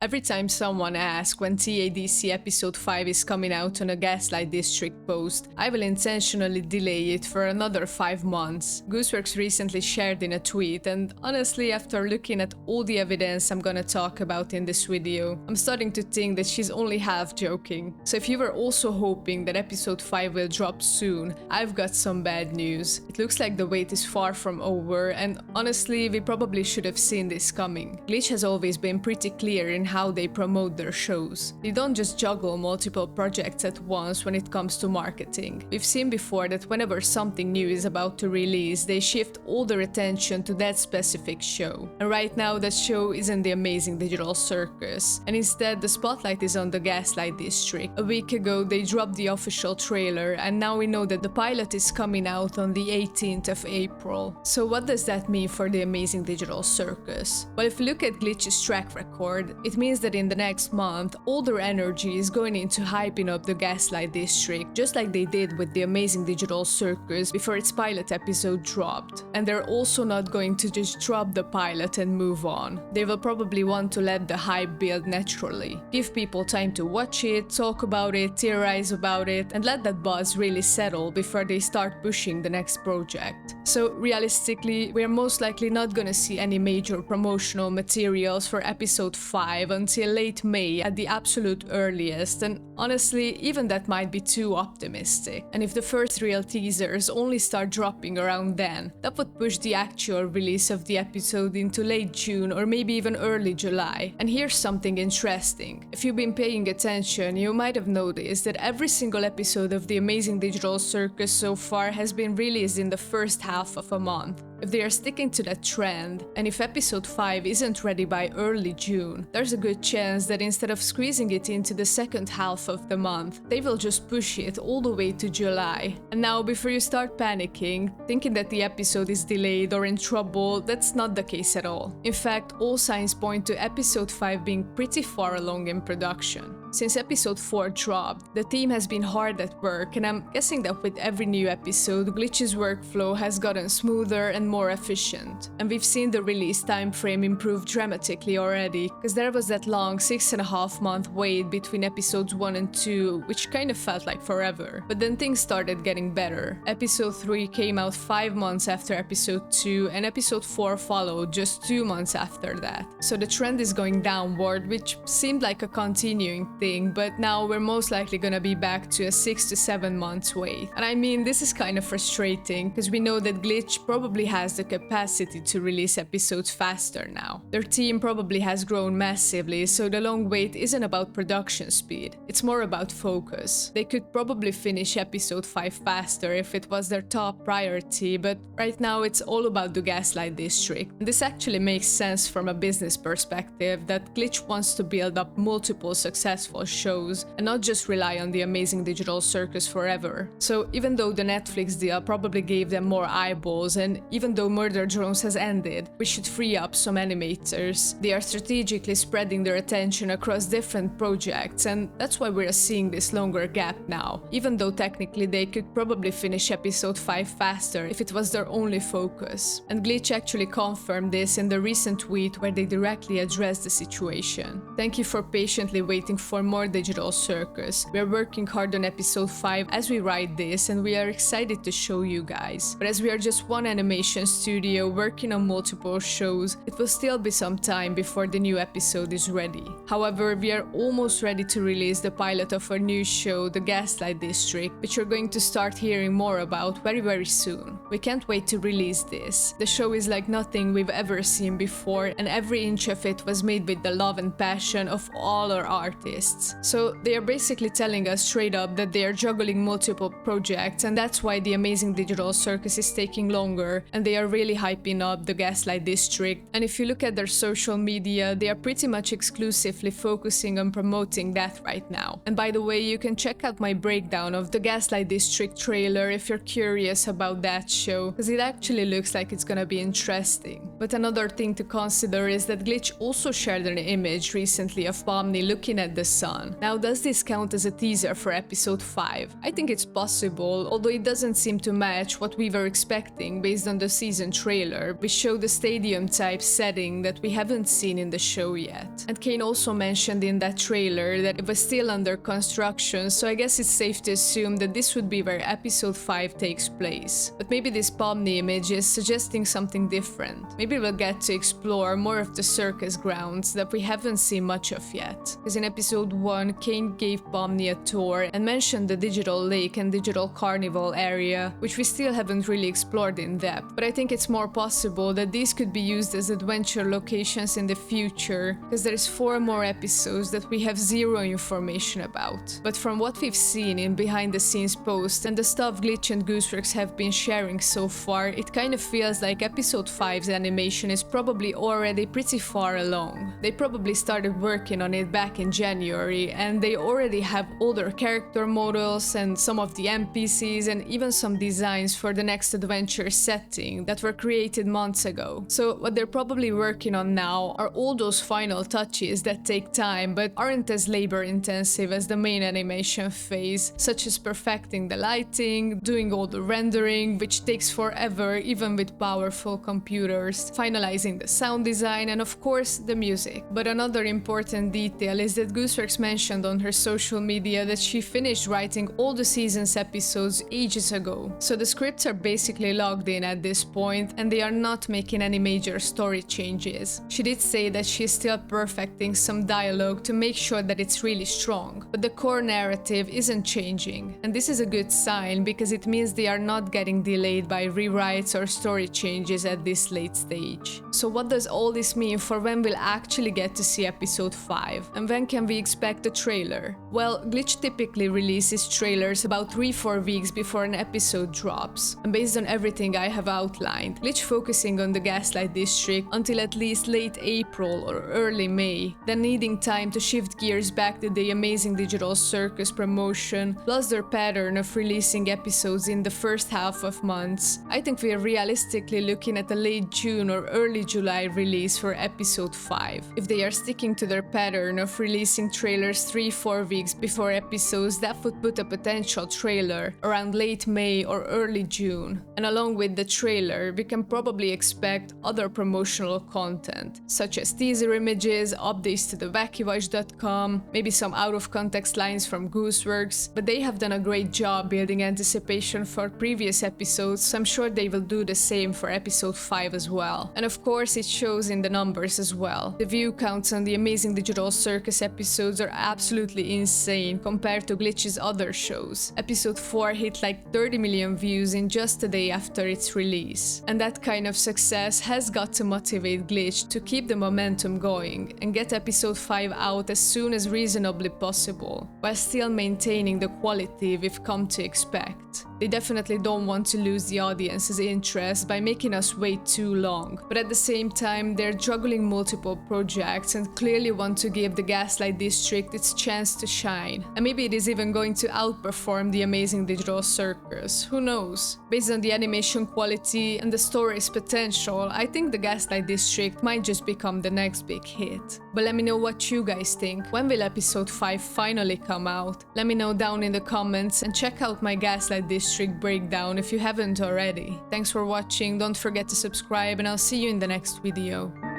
Every time someone asks when TADC episode 5 is coming out on a Gaslight District post, I will intentionally delay it for another 5 months. Gooseworx recently shared in a tweet, and honestly, after looking at all the evidence I'm gonna talk about in this video, I'm starting to think that she's only half joking. So if you were also hoping that episode 5 will drop soon, I've got some bad news. It looks like the wait is far from over, and honestly, we probably should have seen this coming. Glitch has always been pretty clear in how they promote their shows. They don't just juggle multiple projects at once when it comes to marketing. We've seen before that whenever something new is about to release, they shift all their attention to that specific show. And right now that show isn't the amazing digital circus, and instead the spotlight is on the Gaslight District. A week ago they dropped the official trailer, and now we know that the pilot is coming out on the 18th of April. So what does that mean for the amazing digital circus? Well, if you look at Glitch's track record, it means that in the next month, all their energy is going into hyping up the Gaslight District, just like they did with the amazing digital circus before its pilot episode dropped. And they're also not going to just drop the pilot and move on. They will probably want to let the hype build naturally, give people time to watch it, talk about it, theorize about it, and let that buzz really settle before they start pushing the next project. So realistically, we're most likely not gonna see any major promotional materials for episode 5 until late May at the absolute earliest, and honestly, even that might be too optimistic. And if the first real teasers only start dropping around then, that would push the actual release of the episode into late June or maybe even early July. And here's something interesting. If you've been paying attention, you might have noticed that every single episode of the Amazing Digital Circus so far has been released in the first half of a month. If they are sticking to that trend, and if episode 5 isn't ready by early June, there's a good chance that instead of squeezing it into the second half of the month, they will just push it all the way to July. And now, before you start panicking, thinking that the episode is delayed or in trouble, that's not the case at all. In fact, all signs point to episode 5 being pretty far along in production. Since episode 4 dropped, the team has been hard at work, and I'm guessing that with every new episode, Glitch's workflow has gotten smoother and more efficient. And we've seen the release time frame improve dramatically already, because there was that long 6.5 month wait between episodes 1 and 2, which kind of felt like forever. But then things started getting better. Episode 3 came out 5 months after episode 2, and episode 4 followed just 2 months after that. So the trend is going downward, which seemed like a continuing thing, but now we're most likely gonna be back to a 6 to 7 months wait. And I mean, this is kind of frustrating, because we know that Glitch probably has the capacity to release episodes faster now. Their team probably has grown massively, so the long wait isn't about production speed, it's more about focus. They could probably finish episode 5 faster if it was their top priority, but right now it's all about the Gaslight District. And this actually makes sense from a business perspective, that Glitch wants to build up multiple successful shows and not just rely on the Amazing Digital Circus forever. So even though the Netflix deal probably gave them more eyeballs, and even though Murder Drones has ended, which should free up some animators, they are strategically spreading their attention across different projects, and that's why we're seeing this longer gap now, even though technically they could probably finish episode 5 faster if it was their only focus. And Glitch actually confirmed this in the recent tweet where they directly addressed the situation. Thank you for patiently waiting for more Digital Circus. We are working hard on episode 5 as we write this, and we are excited to show you guys. But as we are just one animation studio working on multiple shows, it will still be some time before the new episode is ready. However, we are almost ready to release the pilot of our new show, The Gaslight District, which you're going to start hearing more about very soon. We can't wait to release this. The show is like nothing we've ever seen before, and every inch of it was made with the love and passion of all our artists. So they are basically telling us straight up that they are juggling multiple projects, and that's why the Amazing Digital Circus is taking longer, and they are really hyping up the Gaslight District. And if you look at their social media, they are pretty much exclusively focusing on promoting that right now. And by the way, you can check out my breakdown of the Gaslight District trailer if you're curious about that show, because it actually looks like it's gonna be interesting. But another thing to consider is that Glitch also shared an image recently of Pomni looking at the sun. Now, does this count as a teaser for episode 5? I think it's possible, although it doesn't seem to match what we were expecting based on the season trailer, which showed the stadium-type setting that we haven't seen in the show yet. And Kane also mentioned in that trailer that it was still under construction, so I guess it's safe to assume that this would be where episode 5 takes place. But maybe this Pomni image is suggesting something different. Maybe we'll get to explore more of the circus grounds that we haven't seen much of yet. Because in episode 1, Kane gave Pomni a tour and mentioned the digital lake and digital carnival area, which we still haven't really explored in depth. But I think it's more possible that these could be used as adventure locations in the future, because there's 4 more episodes that we have zero information about. But from what we've seen in behind the scenes posts and the stuff Glitch and Gooseworx have been sharing so far, it kind of feels like episode 5's animation is probably already pretty far along. They probably started working on it back in January, and they already have older character models and some of the NPCs and even some designs for the next adventure setting that were created months ago. So what they're probably working on now are all those final touches that take time but aren't as labor intensive as the main animation phase, such as perfecting the lighting, doing all the rendering, which takes forever even with powerful computers, finalizing the sound design, and of course the music. But another important detail is that Gooseworx mentioned on her social media that she finished writing all the season's episodes ages ago. So the scripts are basically logged in at this point and they are not making any major story changes. She did say that she is still perfecting some dialogue to make sure that it's really strong, but the core narrative isn't changing. And this is a good sign because it means they are not getting delayed by rewrites or story changes at this late stage. So what does all this mean for when we'll actually get to see episode 5? And when can we expect a trailer? Well, Glitch typically releases trailers about 3-4 weeks before an episode drops. And based on everything I have outlined, Glitch focusing on the Gaslight District until at least late April or early May, then needing time to shift gears back to the amazing digital circus promotion, plus their pattern of releasing episodes in the first half of months. I think we are realistically looking at a late June or early July release for episode 5. If they are sticking to their pattern of releasing trailers 3-4 weeks before episodes, that would put a potential trailer around late May or early June. And along with the trailer, we can probably expect other promotional content, such as teaser images, updates to the wackywash.com, maybe some out-of-context lines from Gooseworx, but they have done a great job building anticipation for previous episodes, so I'm sure they will do the same for episode 5 as well. And of course, it shows in the numbers as well. The view counts on the Amazing Digital Circus episodes are absolutely insane compared to Glitch's other shows. Episode 4 hit like 30 million views in just a day after its release. And that kind of success has got to motivate Glitch to keep the momentum going and get episode 5 out as soon as reasonably possible, while still maintaining the quality we've come to expect. They definitely don't want to lose the audience's interest by making us wait too long, but at the same time they're juggling multiple projects and clearly want to give the Gaslight District its chance to shine. And maybe it is even going to outperform the Amazing Digital Circus, who knows? Based on the animation quality and the story's potential, I think the Gaslight District might just become the next big hit. But let me know what you guys think. When will episode 5 finally come out? Let me know down in the comments and check out my Gaslight District breakdown if you haven't already. Thanks for watching, don't forget to subscribe, and I'll see you in the next video.